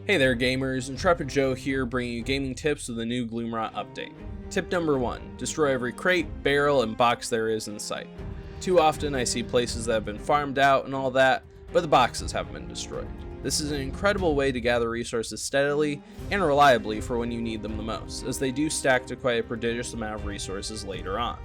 Hey there gamers, IntrepidJoe here bringing you gaming tips with the new Gloomrot update. Tip number 1, destroy every crate, barrel, and box there is in sight. Too often I see places that have been farmed out and all that, but the boxes haven't been destroyed. This is an incredible way to gather resources steadily and reliably for when you need them the most, as they do stack to quite a prodigious amount of resources later on.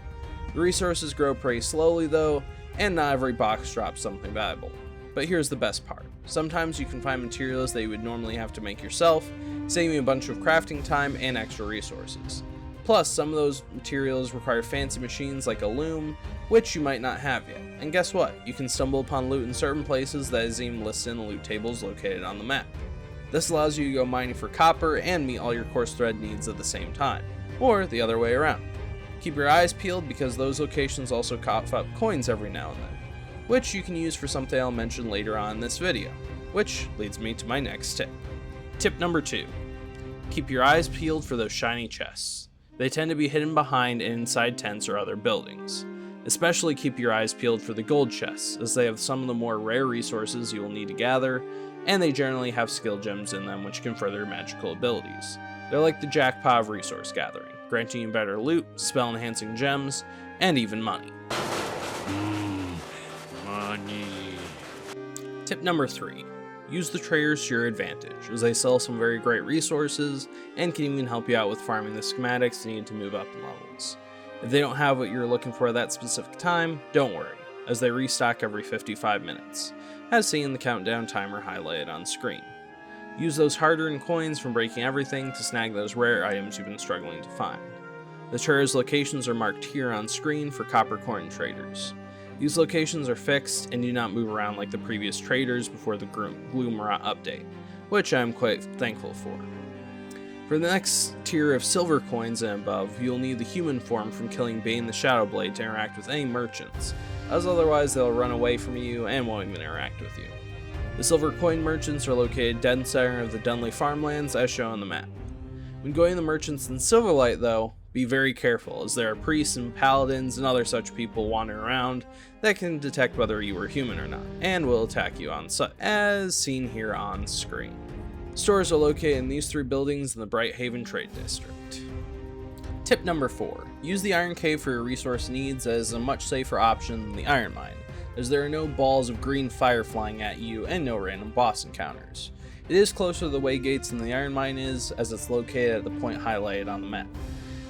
The resources grow pretty slowly though, and not every box drops something valuable. But here's the best part. Sometimes you can find materials that you would normally have to make yourself, saving you a bunch of crafting time and extra resources. Plus, some of those materials require fancy machines like a loom, which you might not have yet. And guess what? You can stumble upon loot in certain places that is even listed in the loot tables located on the map. This allows you to go mining for copper and meet all your coarse thread needs at the same time, or the other way around. Keep your eyes peeled because those locations also cough up coins every now and then, which you can use for something I'll mention later on in this video, which leads me to my next tip. Tip number 2, keep your eyes peeled for those shiny chests. They tend to be hidden behind and inside tents or other buildings. Especially keep your eyes peeled for the gold chests, as they have some of the more rare resources you will need to gather, and they generally have skill gems in them which can further your magical abilities. They're like the jackpot of resource gathering, granting you better loot, spell enhancing gems, and even money. Tip number 3, use the traders to your advantage, as they sell some very great resources and can even help you out with farming the schematics needed to move up in levels. If they don't have what you're looking for at that specific time, don't worry, as they restock every 55 minutes, as seen in the countdown timer highlighted on screen. Use those hard-earned coins from breaking everything to snag those rare items you've been struggling to find. The traders' locations are marked here on screen for copper coin traders. These locations are fixed and do not move around like the previous traders before the Gloomrot update, which I am quite thankful for. For the next tier of silver coins and above, you'll need the human form from killing Bane the Shadowblade to interact with any merchants, as otherwise they'll run away from you and won't even interact with you. The silver coin merchants are located dead center of the Dunley farmlands as shown on the map. When going to the merchants in Silverlight though, be very careful, as there are priests and paladins and other such people wandering around that can detect whether you are human or not, and will attack you on sight, as seen here on screen. Stores are located in these 3 buildings in the Bright Haven Trade District. Tip number 4, use the Iron Cave for your resource needs, as a much safer option than the Iron Mine, as there are no balls of green fire flying at you and no random boss encounters. It is closer to the way gates than the Iron Mine is, as it's located at the point highlighted on the map.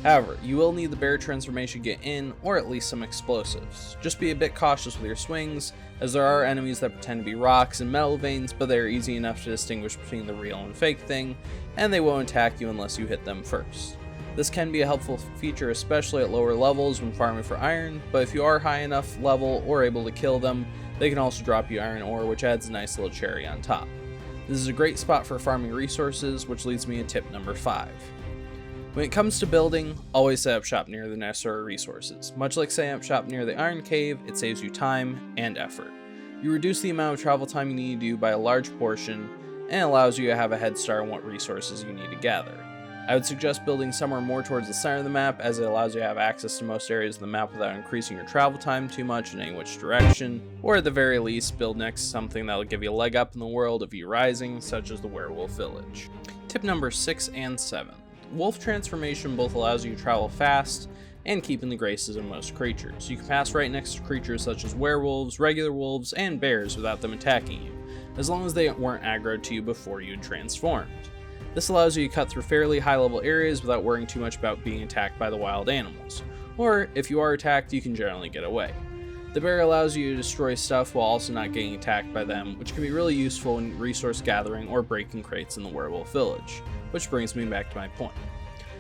However, you will need the bear transformation to get in, or at least some explosives. Just be a bit cautious with your swings, as there are enemies that pretend to be rocks and metal veins, but they are easy enough to distinguish between the real and fake thing, and they won't attack you unless you hit them first. This can be a helpful feature especially at lower levels when farming for iron, but if you are high enough level or able to kill them, they can also drop you iron ore, which adds a nice little cherry on top. This is a great spot for farming resources, which leads me to tip number 5. When it comes to building, always set up shop near the necessary resources. Much like setting up shop near the Iron Cave, it saves you time and effort. You reduce the amount of travel time you need to do by a large portion, and allows you to have a head start on what resources you need to gather. I would suggest building somewhere more towards the center of the map, as it allows you to have access to most areas of the map without increasing your travel time too much in any which direction, or at the very least build next to something that will give you a leg up in the world of you rising, such as the Werewolf village. Tip number 6 and 7. Wolf transformation both allows you to travel fast and keep in the graces of most creatures. You can pass right next to creatures such as werewolves, regular wolves, and bears without them attacking you, as long as they weren't aggroed to you before you had transformed. This allows you to cut through fairly high level areas without worrying too much about being attacked by the wild animals, or if you are attacked you can generally get away. The bear allows you to destroy stuff while also not getting attacked by them, which can be really useful in resource gathering or breaking crates in the werewolf village, which brings me back to my point.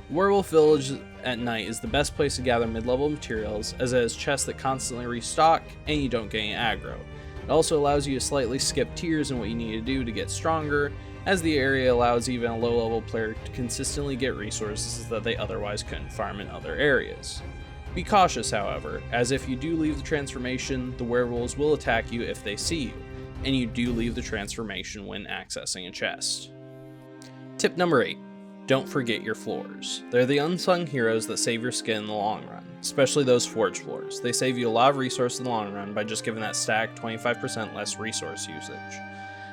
The werewolf village at night is the best place to gather mid-level materials, as it has chests that constantly restock and you don't get any aggro. It also allows you to slightly skip tiers in what you need to do to get stronger, as the area allows even a low-level player to consistently get resources that they otherwise couldn't farm in other areas. Be cautious, however, as if you do leave the transformation, the werewolves will attack you if they see you, and you do leave the transformation when accessing a chest. Tip number 8. Don't forget your floors. They're the unsung heroes that save your skin in the long run, especially those forge floors. They save you a lot of resource in the long run by just giving that stack 25% less resource usage.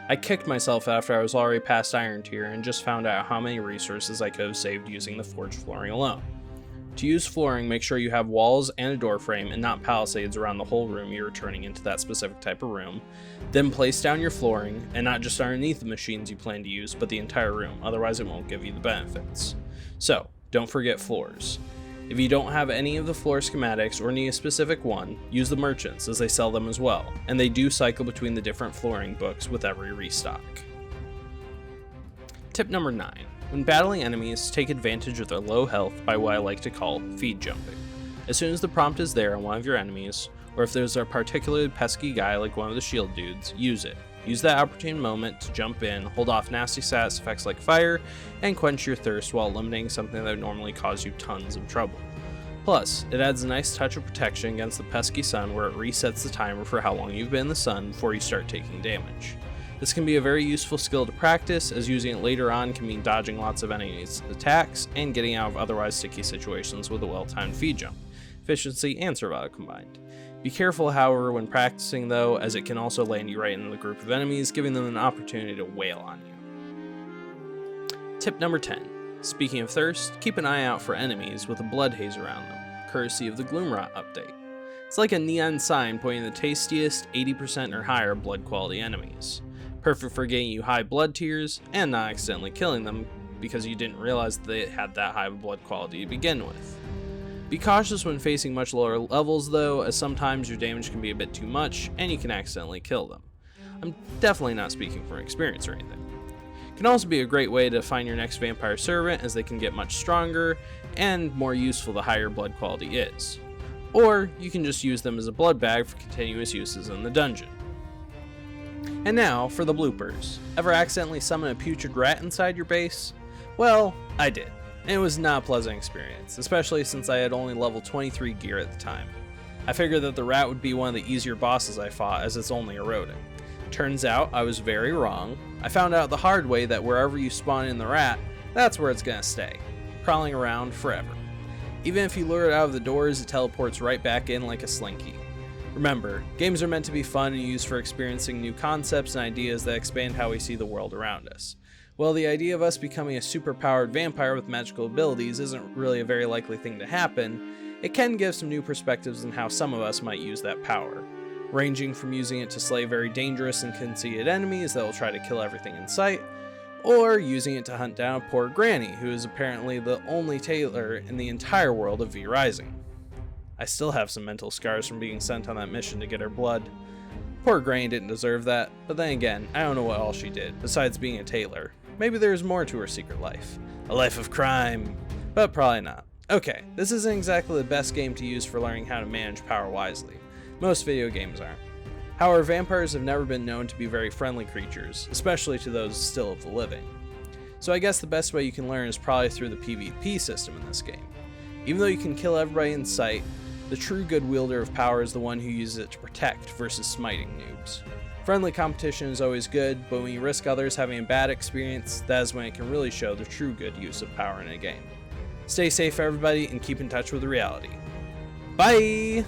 I kicked myself after I was already past Iron Tier and just found out how many resources I could have saved using the forged flooring alone. To use flooring, make sure you have walls and a door frame and not palisades around the whole room you're turning into that specific type of room. Then place down your flooring, and not just underneath the machines you plan to use, but the entire room, otherwise it won't give you the benefits. So, don't forget floors. If you don't have any of the floor schematics or need a specific one, use the merchants as they sell them as well, and they do cycle between the different flooring books with every restock. Tip number 9. When battling enemies, take advantage of their low health by what I like to call feed jumping. As soon as the prompt is there on one of your enemies, or if there's a particularly pesky guy like one of the shield dudes, use it. Use that opportune moment to jump in, hold off nasty status effects like fire, and quench your thirst while eliminating something that would normally cause you tons of trouble. Plus, it adds a nice touch of protection against the pesky sun where it resets the timer for how long you've been in the sun before you start taking damage. This can be a very useful skill to practice, as using it later on can mean dodging lots of enemies' attacks and getting out of otherwise sticky situations with a well-timed feed jump, efficiency and survival combined. Be careful, however, when practicing though, as it can also land you right in the group of enemies, giving them an opportunity to wail on you. Tip number 10. Speaking of thirst, keep an eye out for enemies with a blood haze around them, courtesy of the Gloomrot update. It's like a neon sign pointing the tastiest 80% or higher blood quality enemies. Perfect for getting you high blood tiers and not accidentally killing them because you didn't realize they had that high of a blood quality to begin with. Be cautious when facing much lower levels though, as sometimes your damage can be a bit too much and you can accidentally kill them. I'm definitely not speaking from experience or anything. It can also be a great way to find your next vampire servant, as they can get much stronger and more useful the higher blood quality is. Or you can just use them as a blood bag for continuous uses in the dungeon. And now for the bloopers. Ever accidentally summon a putrid rat inside your base? Well, I did. And it was not a pleasant experience, especially since I had only level 23 gear at the time. I figured that the rat would be one of the easier bosses I fought, as it's only eroding. Turns out I was very wrong. I found out the hard way that wherever you spawn in the rat, that's where it's gonna stay, crawling around forever. Even if you lure it out of the doors, it teleports right back in like a slinky. Remember, games are meant to be fun and used for experiencing new concepts and ideas that expand how we see the world around us. Well, the idea of us becoming a super-powered vampire with magical abilities isn't really a very likely thing to happen. It can give some new perspectives on how some of us might use that power, ranging from using it to slay very dangerous and conceited enemies that will try to kill everything in sight, or using it to hunt down a poor granny who is apparently the only tailor in the entire world of V Rising. I still have some mental scars from being sent on that mission to get her blood. Poor granny didn't deserve that, but then again, I don't know what all she did, besides being a tailor. Maybe there's more to her secret life. A life of crime. But probably not. Okay, this isn't exactly the best game to use for learning how to manage power wisely. Most video games aren't. However, vampires have never been known to be very friendly creatures, especially to those still of the living. So I guess the best way you can learn is probably through the PvP system in this game. Even though you can kill everybody in sight, the true good wielder of power is the one who uses it to protect versus smiting noobs. Friendly competition is always good, but when you risk others having a bad experience, that is when it can really show the true good use of power in a game. Stay safe everybody, and keep in touch with reality. Bye!